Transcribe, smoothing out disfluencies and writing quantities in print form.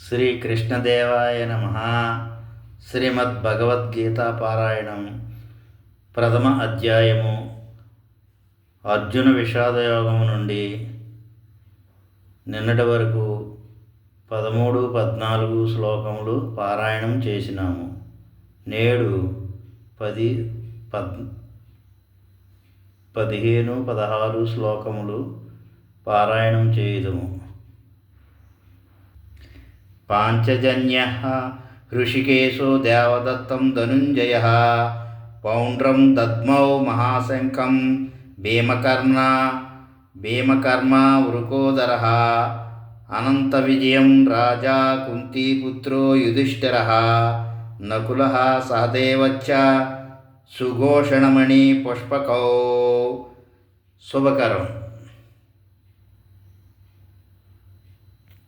శ్రీకృష్ణదేవాయ నమః. శ్రీమద్భగవద్గీతా పారాయణం ప్రథమ అధ్యాయము అర్జున విషాదయోగము నుండి నిన్నటి వరకు 13, 14 శ్లోకములు పారాయణం చేసినాము. నేడు 10, 15, 16 శ్లోకములు పారాయణం చేయుదుము. పాంచజన్యః హృషికేశో దేవదత్తం ధనుంజయః పౌండ్రం దద్మౌ మహాశంఖం భీమకర్మా వృకోదరః అనంత విజయం రాజా కుంతీపుత్రో యుధిష్ఠిరః నకులః సహదేవశ్చ సుఘోషణమణి పుష్పకౌ. శుభకరం.